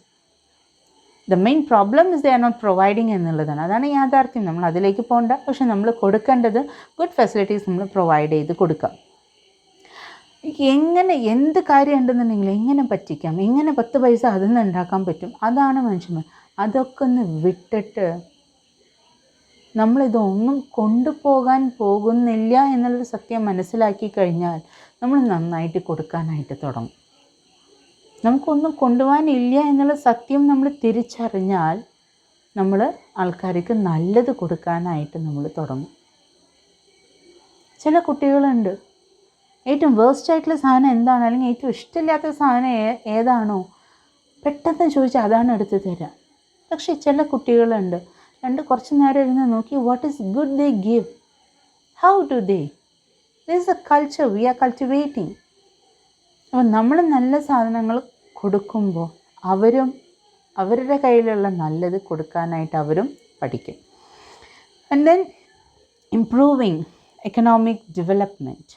The main problem is they are not providing എന്നുള്ളതാണ്. അതാണ് യാഥാർത്ഥ്യം. നമ്മൾ അതിലേക്ക് പോകണ്ട. പക്ഷെ നമ്മൾ കൊടുക്കേണ്ടത് ഗുഡ് ഫെസിലിറ്റീസ് നമ്മൾ പ്രൊവൈഡ് ചെയ്ത് കൊടുക്കാം. എന്ത് കാര്യം ഉണ്ടെന്നുണ്ടെങ്കിൽ എങ്ങനെ പറ്റിക്കാം, എങ്ങനെ 10 പൈസ അതിൽ നിന്ന് ഉണ്ടാക്കാൻ പറ്റും, അതാണ് മനുഷ്യന്മാർ. അതൊക്കെ ഒന്ന് വിട്ടിട്ട് നമ്മളിതൊന്നും കൊണ്ടുപോകാൻ പോകുന്നില്ല എന്നുള്ളൊരു സത്യം മനസ്സിലാക്കി കഴിഞ്ഞാൽ നമ്മൾ നന്നായിട്ട് കൊടുക്കാനായിട്ട് തുടങ്ങും. നമുക്കൊന്നും കൊണ്ടുപോകാനില്ല എന്നുള്ള സത്യം നമ്മൾ തിരിച്ചറിഞ്ഞാൽ നമ്മൾ ആൾക്കാർക്ക് നല്ലത് കൊടുക്കാനായിട്ട് നമ്മൾ തുടങ്ങും. ചില കുട്ടികളുണ്ട്, ഏറ്റവും വേസ്റ്റ് ആയിട്ടുള്ള സാധനം എന്താണ്, അല്ലെങ്കിൽ ഏറ്റവും ഇഷ്ടമില്ലാത്ത സാധനം ഏതാണോ പെട്ടെന്ന് ചോദിച്ചാൽ അതാണ് എടുത്ത് തരാം. പക്ഷേ ചില കുട്ടികളുണ്ട്, കുറച്ച് നേരം ഇരുന്ന് നോക്കി what is good they give, how do they, this is a culture we are cultivating. അപ്പോൾ നമ്മൾ നല്ല സാധനങ്ങൾ കൊടുക്കുമ്പോൾ അവരുടെ കയ്യിലുള്ള നല്ലത് കൊടുക്കാനായിട്ട് അവരും പഠിക്കും. And then improving economic development.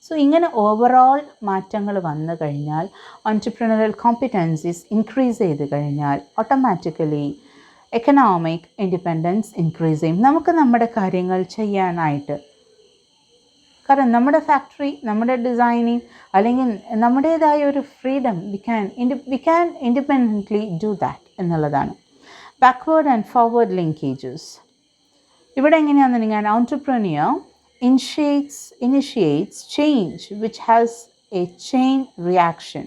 So ഇങ്ങനെ ഓവറോൾ മാറ്റങ്ങൾ വന്നു കഴിഞ്ഞാൽ, ഓൺടർപ്രണറിയൽ കോമ്പിറ്റൻസീസ് ഇൻക്രീസ് ചെയ്ത് കഴിഞ്ഞാൽ ഓട്ടോമാറ്റിക്കലി എക്കണോമിക് ഇൻഡിപെൻഡൻസ് ഇൻക്രീസ് ചെയ്യും. നമുക്ക് നമ്മുടെ കാര്യങ്ങൾ ചെയ്യാനായിട്ട്, കാരണം നമ്മുടെ ഫാക്ടറി, നമ്മുടെ ഡിസൈനിങ് അല്ലെങ്കിൽ നമ്മുടേതായ ഒരു freedom we can independently do that എന്നുള്ളതാണ്. Backward and forward linkages. ഇവിടെ എങ്ങനെയാണെന്നുണ്ടെങ്കിൽ ഓൺടർപ്രനിയർ initiates change which has a chain reaction.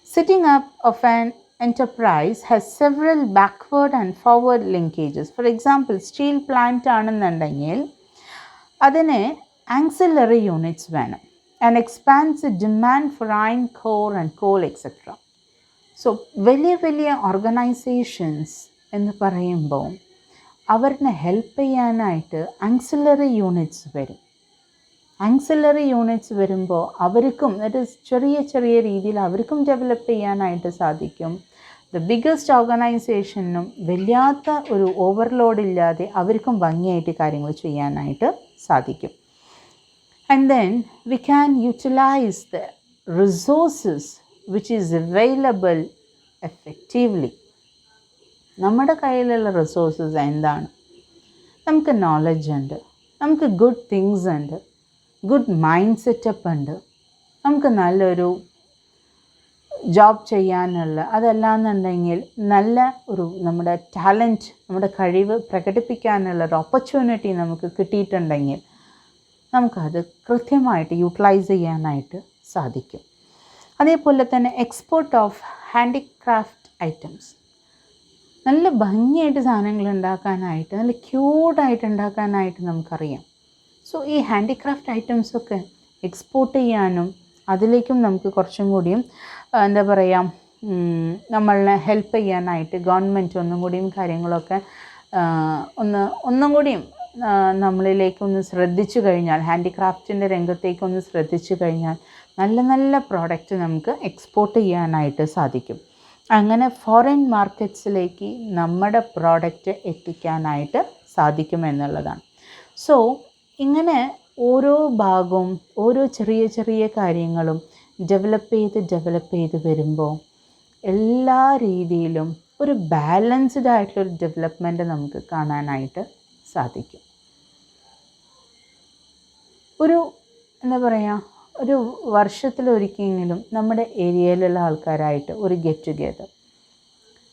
Setting up of an enterprise has several backward and forward linkages. For example, steel plant ആണെന്നുണ്ടെങ്കിൽ അതിന് ancillary units വേണം and expands the demand for iron core and coal etc. So വലിയ organisations എന്ന് പറയുമ്പോൾ അവരെ help ചെയ്യാനായിട്ട് ancillary units വരും. Ancillary units വരുമ്പോൾ അവർക്കും ചെറിയ രീതിയിൽ അവർക്കും ഡെവലപ്പ് ചെയ്യാനായിട്ട് സാധിക്കും. ദ ബിഗ്ഗസ്റ്റ് ഓർഗനൈസേഷനും വല്ലാത്ത ഒരു ഓവർലോഡ് ഇല്ലാതെ അവർക്കും ഭംഗിയായിട്ട് കാര്യങ്ങൾ ചെയ്യാനായിട്ട് സാധിക്കും. And then we can utilise the resources which is available effectively. നമ്മുടെ കയ്യിലുള്ള റിസോഴ്സസ് എന്താണ്? നമുക്ക് നോളജ് ഉണ്ട്, നമുക്ക് ഗുഡ് തിങ്സ് ഉണ്ട്, ഗുഡ് മൈൻഡ് സെറ്റപ്പ് ഉണ്ട്, നമുക്ക് നല്ലൊരു ജോബ് ചെയ്യാനുള്ള, അതല്ലാന്നുണ്ടെങ്കിൽ നല്ല ഒരു നമ്മുടെ ടാലൻറ്റ്, നമ്മുടെ കഴിവ് പ്രകടിപ്പിക്കാനുള്ള ഒരു ഓപ്പർച്യൂണിറ്റി നമുക്ക് കിട്ടിയിട്ടുണ്ടെങ്കിൽ നമുക്കത് കൃത്യമായിട്ട് യൂട്ടിലൈസ് ചെയ്യാനായിട്ട് സാധിക്കും. അതേപോലെ തന്നെ എക്സ്പോർട്ട് ഓഫ് ഹാൻഡിക്രാഫ്റ്റ് ഐറ്റംസ്, നല്ല ഭംഗിയായിട്ട് സാധനങ്ങൾ ഉണ്ടാക്കാനായിട്ട്, നല്ല ക്യൂട്ടായിട്ട് ഉണ്ടാക്കാനായിട്ട് നമുക്കറിയാം. സോ ഈ ഹാൻഡിക്രാഫ്റ്റ് ഐറ്റംസൊക്കെ എക്സ്പോർട്ട് ചെയ്യാനും അതിലേക്കും നമുക്ക് കുറച്ചും കൂടിയും എന്താ പറയുക, നമ്മളെ ഹെൽപ്പ് ചെയ്യാനായിട്ട് ഗവൺമെൻറ് ഒന്നും കൂടിയും കാര്യങ്ങളൊക്കെ ഒന്നും കൂടിയും നമ്മളിലേക്കൊന്ന് ശ്രദ്ധിച്ചു കഴിഞ്ഞാൽ, ഹാൻഡിക്രാഫ്റ്റിൻ്റെ രംഗത്തേക്കൊന്ന് ശ്രദ്ധിച്ചു കഴിഞ്ഞാൽ നല്ല നല്ല പ്രോഡക്റ്റ് നമുക്ക് എക്സ്പോർട്ട് ചെയ്യാനായിട്ട് സാധിക്കും. അങ്ങനെ ഫോറിൻ മാർക്കറ്റ്സിലേക്ക് നമ്മുടെ പ്രോഡക്റ്റ് എത്തിക്കാനായിട്ട് സാധിക്കുമെന്നുള്ളതാണ്. സോ ഇങ്ങനെ ഓരോ ഭാഗവും ഓരോ ചെറിയ ചെറിയ കാര്യങ്ങളും ഡെവലപ്പ് ചെയ്ത് വരുമ്പോൾ എല്ലാ രീതിയിലും ഒരു ബാലൻസ്ഡ് ആയിട്ടുള്ളൊരു ഡെവലപ്മെൻറ്റ് നമുക്ക് കാണാനായിട്ട് സാധിക്കും. ഒരു എന്താ പറയുക, ഒരു വർഷത്തിലൊരിക്കലെങ്കിലും നമ്മുടെ ഏരിയയിലുള്ള ആൾക്കാരായിട്ട് ഒരു ഗെറ്റ് ടുഗെദർ,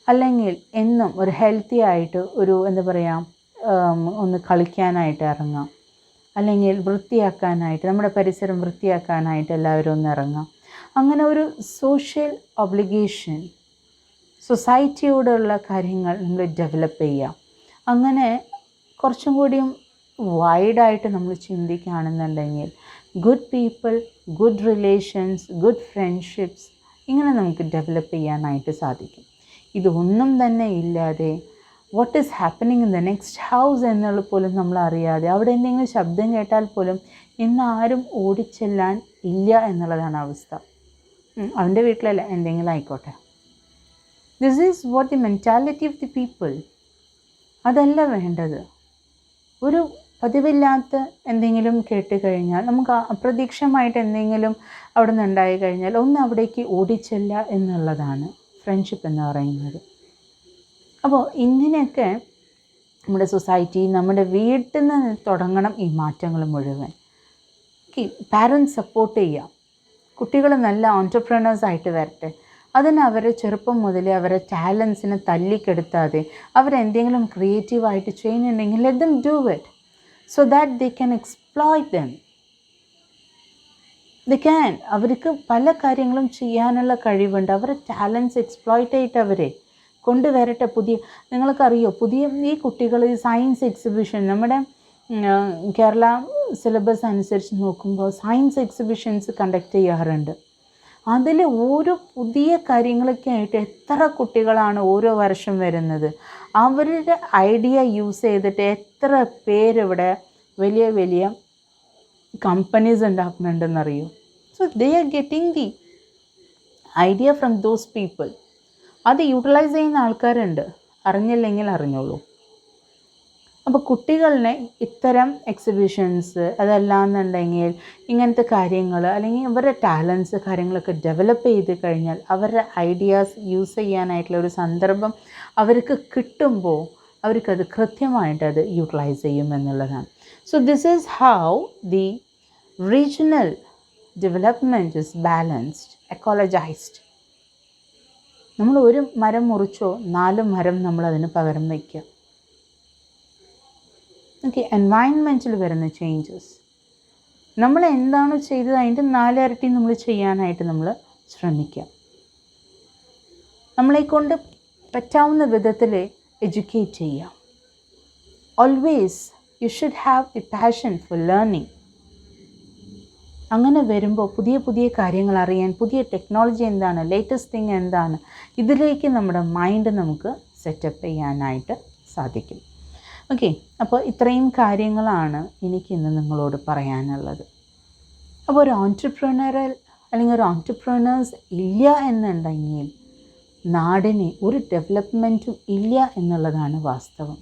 അല്ലെങ്കിൽ എന്നും ഒരു ഹെൽത്തി ആയിട്ട് ഒരു എന്താ പറയുക, ഒന്ന് കളിക്കാനായിട്ട് ഇറങ്ങാം, അല്ലെങ്കിൽ വൃത്തിയാക്കാനായിട്ട്, നമ്മുടെ പരിസരം വൃത്തിയാക്കാനായിട്ട് എല്ലാവരും ഒന്ന് ഇറങ്ങാം. അങ്ങനെ ഒരു സോഷ്യൽ ഒബ്ലിഗേഷൻ, സൊസൈറ്റിയോടുള്ള കാര്യങ്ങൾ നമ്മൾ ഡെവലപ്പ് ചെയ്യുക. അങ്ങനെ കുറച്ചും കൂടിയും വൈഡായിട്ട് നമ്മൾ ചിന്തിക്കുകയാണെന്നുണ്ടെങ്കിൽ good people, good relations, good friendships ഇങ്ങനെ നമുക്ക് ഡെവലപ്പ് ചെയ്യാനായിട്ട് സാധിക്കും. ഇതൊന്നും തന്നെ ഇല്ലാതെ what is happening in the next house എന്നുള്ള പോലും നമ്മൾ അറിയാതെ, അവിടെ എന്തെങ്കിലും ശബ്ദം കേട്ടാൽ പോലും ഇന്ന് ആരും ഓടിച്ചെല്ലാൻ ഇല്ല എന്നുള്ളതാണ് അവസ്ഥ. അവൻ്റെ വീട്ടിലല്ല, എന്തെങ്കിലും ആയിക്കോട്ടെ. This is what the mentality of the people. അതല്ല വേണ്ടത്. ഒരു പതിവില്ലാത്ത എന്തെങ്കിലും കേട്ട് കഴിഞ്ഞാൽ, നമുക്ക് അപ്രതീക്ഷിതമായിട്ട് എന്തെങ്കിലും അവിടെ നിന്ന് ഉണ്ടായി കഴിഞ്ഞാൽ ഒന്ന് അവിടേക്ക് ഓടിച്ചെല്ല എന്നുള്ളതാണ് ഫ്രണ്ട്ഷിപ്പ് എന്ന് പറയുന്നത്. അപ്പോൾ ഇങ്ങനെയൊക്കെ നമ്മുടെ സൊസൈറ്റി, നമ്മുടെ വീട്ടിൽ നിന്ന് തുടങ്ങണം ഈ മാറ്റങ്ങൾ മുഴുവൻ. പാരൻസ് സപ്പോർട്ട് ചെയ്യാം, കുട്ടികൾ നല്ല ഓൺട്രപ്രണേഴ്സായിട്ട് വരട്ടെ. അതിന് അവരെ ചെറുപ്പം മുതലേ അവരെ ടാലൻസിനെ തല്ലിക്കെടുത്താതെ അവരെന്തെങ്കിലും ക്രിയേറ്റീവായിട്ട് ചെയ്യുന്നുണ്ടെങ്കിൽ let them do it, so that they can exploit them. They can, അവർക്ക് പല കാര്യങ്ങളും ചെയ്യാനുള്ള കഴിവുണ്ട്. അവരുടെ ടാലൻസ് എക്സ്പ്ലോയ്റ്റ് ചെയ്തിട്ട് അവരെ കൊണ്ടുവരട്ടെ. നിങ്ങൾക്കറിയോ, ഈ കുട്ടികൾ ഈ സയൻസ് എക്സിബിഷൻ, നമ്മുടെ കേരള സിലബസ് അനുസരിച്ച് നോക്കുമ്പോൾ സയൻസ് എക്സിബിഷൻസ് കണ്ടക്ട് ചെയ്യാറുണ്ട്. അതിൽ ഓരോ പുതിയ കാര്യങ്ങളൊക്കെ ആയിട്ട് എത്ര കുട്ടികളാണ് ഓരോ വർഷം വരുന്നത്. അവരുടെ ഐഡിയ യൂസ് ചെയ്തിട്ട് എത്ര പേരിവിടെ വലിയ വലിയ കമ്പനീസ് ഉണ്ടാക്കുന്നുണ്ടെന്നറിയോ. So they are getting the idea from those people. അത് യൂട്ടിലൈസ് ചെയ്യുന്ന ആൾക്കാരുണ്ട്, അറിഞ്ഞില്ലെങ്കിൽ അറിഞ്ഞോളൂ. അപ്പോൾ കുട്ടികളിനെ ഇത്തരം എക്സിബിഷൻസ്, അതല്ലാന്നുണ്ടെങ്കിൽ ഇങ്ങനത്തെ കാര്യങ്ങൾ, അല്ലെങ്കിൽ അവരുടെ ടാലൻസ് കാര്യങ്ങളൊക്കെ ഡെവലപ്പ് ചെയ്ത് കഴിഞ്ഞാൽ അവരുടെ ഐഡിയാസ് യൂസ് ചെയ്യാനായിട്ടുള്ള ഒരു സന്ദർഭം അവർക്ക് കിട്ടുമ്പോൾ അവർക്കത് കൃത്യമായിട്ടത് യൂട്ടിലൈസ് ചെയ്യും എന്നുള്ളതാണ്. So this is how the regional development is balanced, ecologised. നമ്മൾ ഒരു മരം മുറിച്ചോ 4 മരം നമ്മളതിന് പകരം വയ്ക്കുക. ഓക്കെ, എൻവയൺമെൻറ്റിൽ വരുന്ന ചേഞ്ചസ് നമ്മൾ എന്താണോ ചെയ്തത് അതിൻ്റെ 4 ഇരട്ടി നമ്മൾ ചെയ്യാനായിട്ട് നമ്മൾ ശ്രമിക്കുക. നമ്മളെക്കൊണ്ട് പറ്റാവുന്ന വിധത്തിൽ എഡ്യൂക്കേറ്റ് ചെയ്യുക. Always you should have the passion for learning. അങ്ങനെ വരുമ്പോൾ പുതിയ പുതിയ കാര്യങ്ങൾ അറിയാൻ, പുതിയ ടെക്നോളജി എന്താണ്, ലേറ്റസ്റ്റ് തിങ് എന്താണ്, ഇതിലേക്ക് നമ്മുടെ മൈൻഡ് നമുക്ക് സെറ്റപ്പ് ചെയ്യാനായിട്ട് സാധിക്കും. ഓക്കെ, അപ്പോൾ ഇത്രയും കാര്യങ്ങളാണ് എനിക്കിന്ന് നിങ്ങളോട് പറയാനുള്ളത്. അപ്പോൾ ഒരു ഓൺട്രപ്രണറൽ അല്ലെങ്കിൽ ഒരു ഓൺട്രപ്രണേഴ്സ് ഇല്ല എന്നുണ്ടെങ്കിൽ നാടിന് ഒരു ഡെവലപ്മെൻറ്റും ഇല്ല എന്നുള്ളതാണ് വാസ്തവം.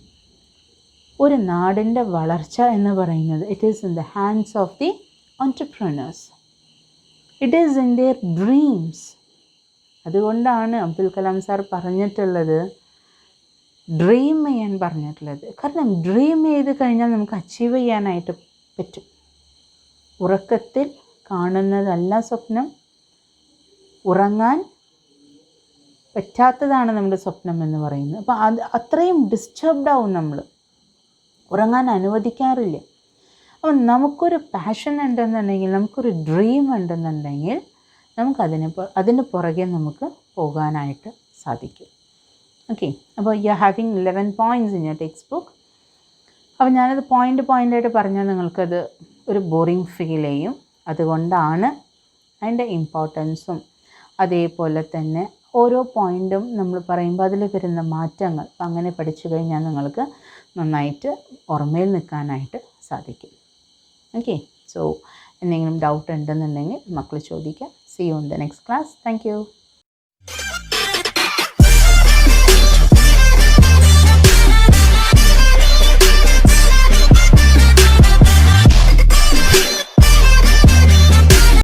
ഒരു നാടിൻ്റെ വളർച്ച എന്ന് പറയുന്നത് it is in the hands of the entrepreneurs. It is in their dreams. അതുകൊണ്ടാണ് അബ്ദുൽ കലാം സാർ പറഞ്ഞിട്ടുള്ളത്, ഡ്രീം ചെയ്യാൻ പറഞ്ഞിട്ടുള്ളത്. കാരണം ഡ്രീം ചെയ്ത് കഴിഞ്ഞാൽ നമുക്ക് അച്ചീവ് ചെയ്യാനായിട്ട് പറ്റും. ഉറക്കത്തിൽ കാണുന്നതല്ല സ്വപ്നം, ഉറങ്ങാൻ പറ്റാത്തതാണ് നമ്മുടെ സ്വപ്നം എന്ന് പറയുന്നത്. അപ്പോൾ അത് അത്രയും ഡിസ്റ്റർബ്ഡ് ആവും, നമ്മൾ ഉറങ്ങാൻ അനുവദിക്കാറില്ല. അപ്പോൾ നമുക്കൊരു പാഷൻ ഉണ്ടെന്നുണ്ടെങ്കിൽ, നമുക്കൊരു ഡ്രീം ഉണ്ടെന്നുണ്ടെങ്കിൽ അതിന് പുറകെ നമുക്ക് പോകാനായിട്ട് സാധിക്കും. ഓക്കെ, അപ്പോൾ you are having 11 points in your text book. അപ്പോൾ ഞാനത് പോയിൻ്റായിട്ട് പറഞ്ഞാൽ നിങ്ങൾക്കത് ഒരു ബോറിങ് ഫീൽ ചെയ്യും. അതുകൊണ്ടാണ് അതിൻ്റെ ഇമ്പോർട്ടൻസും അതേപോലെ തന്നെ ഓരോ പോയിൻറ്റും നമ്മൾ പറയുമ്പോൾ അതിൽ വരുന്ന മാറ്റങ്ങൾ അങ്ങനെ പഠിച്ചു കഴിഞ്ഞാൽ നിങ്ങൾക്ക് നന്നായിട്ട് ഓർമ്മയിൽ നിൽക്കാനായിട്ട് സാധിക്കും. ഓക്കെ, സോ എന്തെങ്കിലും ഡൗട്ട് ഉണ്ടെന്നുണ്ടെങ്കിൽ മക്കൾ ചോദിക്കാം. See you in the next class. Thank you.